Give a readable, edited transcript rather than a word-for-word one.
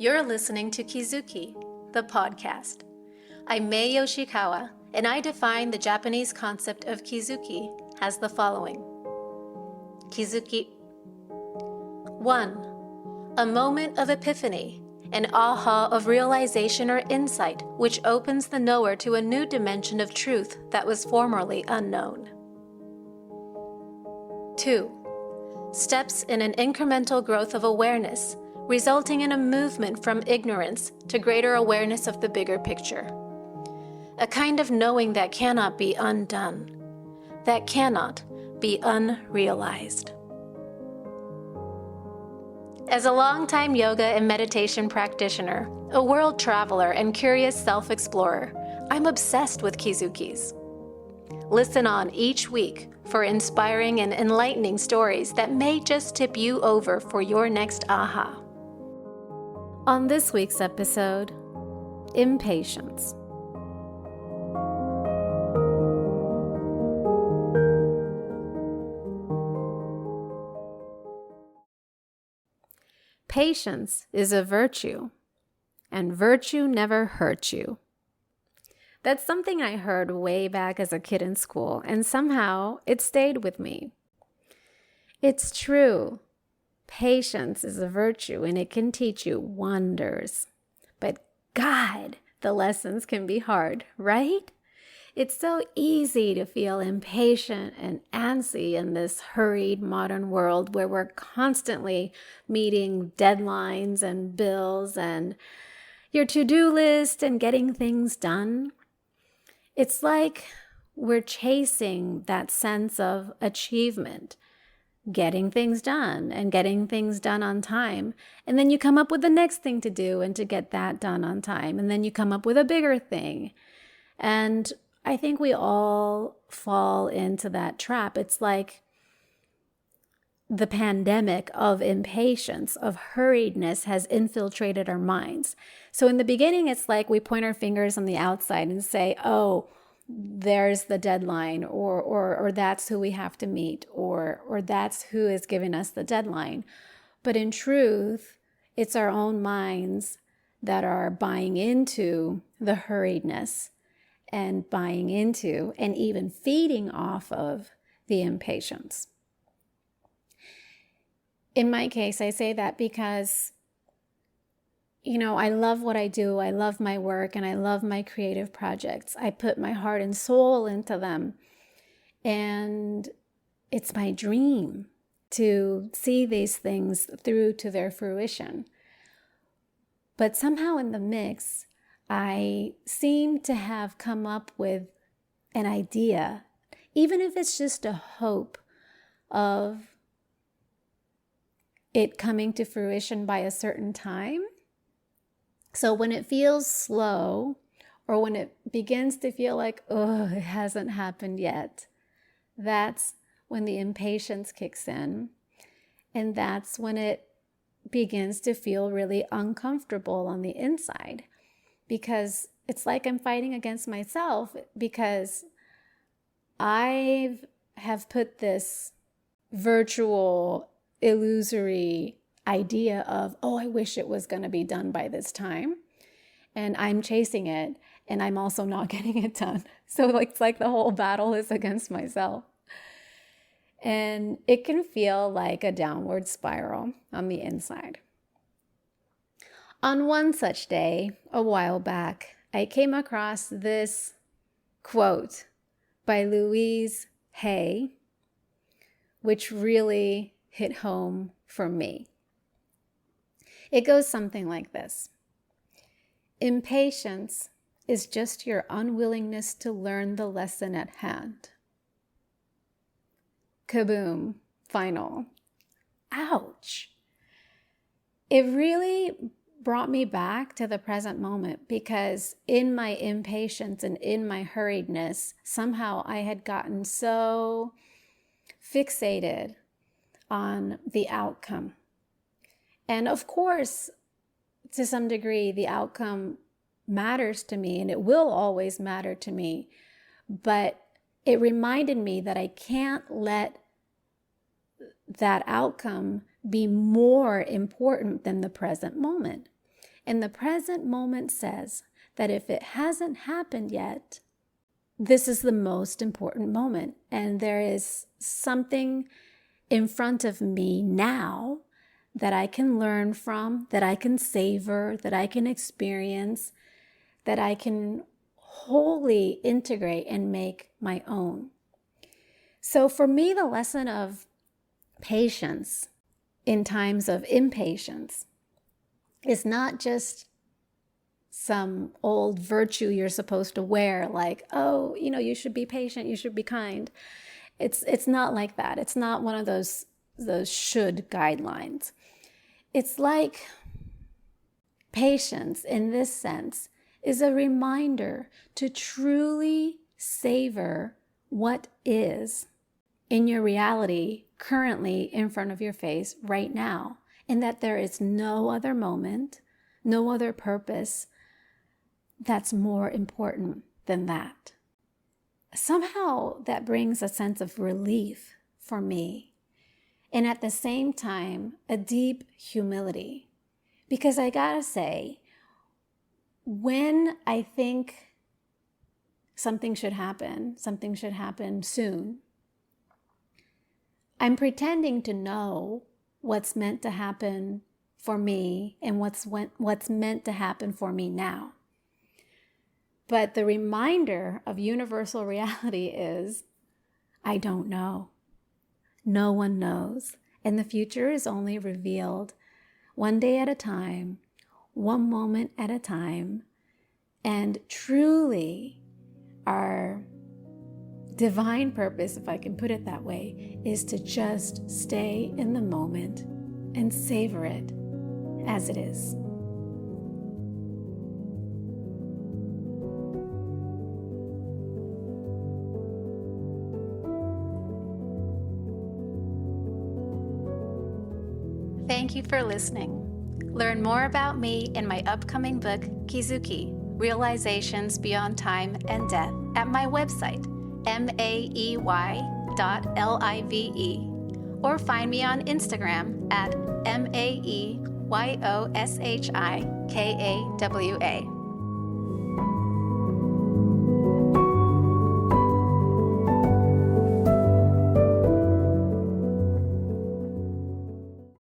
You're listening to Kizuki, the podcast. I'm Mae Yoshikawa, and I define the Japanese concept of Kizuki as the following. Kizuki. 1. A moment of epiphany, an aha of realization or insight which opens the knower to a new dimension of truth that was formerly unknown. 2. Steps in an incremental growth of awareness, resulting in a movement from ignorance to greater awareness of the bigger picture. A kind of knowing that cannot be undone, that cannot be unrealized. As a longtime yoga and meditation practitioner, a world traveler, and curious self-explorer, I'm obsessed with Kizukis. Listen on each week for inspiring and enlightening stories that may just tip you over for your next aha. On this week's episode, Impatience. Patience is a virtue, and virtue never hurts you. That's something I heard way back as a kid in school, and somehow it stayed with me. It's true. Patience is a virtue, and it can teach you wonders. But God, the lessons can be hard, right? It's so easy to feel impatient and antsy in this hurried modern world where we're constantly meeting deadlines and bills and your to-do list and getting things done. It's like we're chasing that sense of achievement, getting things done and getting things done on time. And then you come up with the next thing to do and to get that done on time. And then you come up with a bigger thing. And I think we all fall into that trap. It's like the pandemic of impatience, of hurriedness has infiltrated our minds. So in the beginning, it's like we point our fingers on the outside and say, oh, there's the deadline, or that's who we have to meet, or that's who is giving us the deadline. But in truth, it's our own minds that are buying into the hurriedness and buying into and even feeding off of the impatience. In my case, I say that because, I love what I do. I love my work and I love my creative projects. I put my heart and soul into them. And it's my dream to see these things through to their fruition. But somehow in the mix, I seem to have come up with an idea, even if it's just a hope of it coming to fruition by a certain time. So when it feels slow, or when it begins to feel like, oh, it hasn't happened yet, that's when the impatience kicks in. And that's when it begins to feel really uncomfortable on the inside. Because it's like I'm fighting against myself, because I have put this virtual, illusory idea of, oh, I wish it was going to be done by this time. And I'm chasing it, and I'm also not getting it done. So it's like the whole battle is against myself. And it can feel like a downward spiral on the inside. On one such day, a while back, I came across this quote by Louise Hay, which really hit home for me. It goes something like this. Impatience is just your unwillingness to learn the lesson at hand. Kaboom, final. Ouch. It really brought me back to the present moment, because in my impatience and in my hurriedness, somehow I had gotten so fixated on the outcome. And of course, to some degree, the outcome matters to me, and it will always matter to me. But it reminded me that I can't let that outcome be more important than the present moment. And the present moment says that if it hasn't happened yet, this is the most important moment. And there is something in front of me now that I can learn from, that I can savor, that I can experience, that I can wholly integrate and make my own. So for me, the lesson of patience in times of impatience is not just some old virtue you're supposed to wear, like, oh, you should be patient, you should be kind. It's not like that. It's not one of those should guidelines. It's like patience in this sense is a reminder to truly savor what is in your reality currently in front of your face right now, and that there is no other moment, no other purpose that's more important than that. Somehow that brings a sense of relief for me, and at the same time, a deep humility. Because I gotta say, when I think something should happen soon, I'm pretending to know what's meant to happen for me and what's meant to happen for me now. But the reminder of universal reality is, I don't know. No one knows. And the future is only revealed one day at a time, one moment at a time. And truly, our divine purpose, if I can put it that way, is to just stay in the moment and savor it as it is. Thank you for listening. Learn more about me in my upcoming book, Kizuki, Realizations Beyond Time and Death, at my website, maey.live, or find me on Instagram at maeyoshiKawa.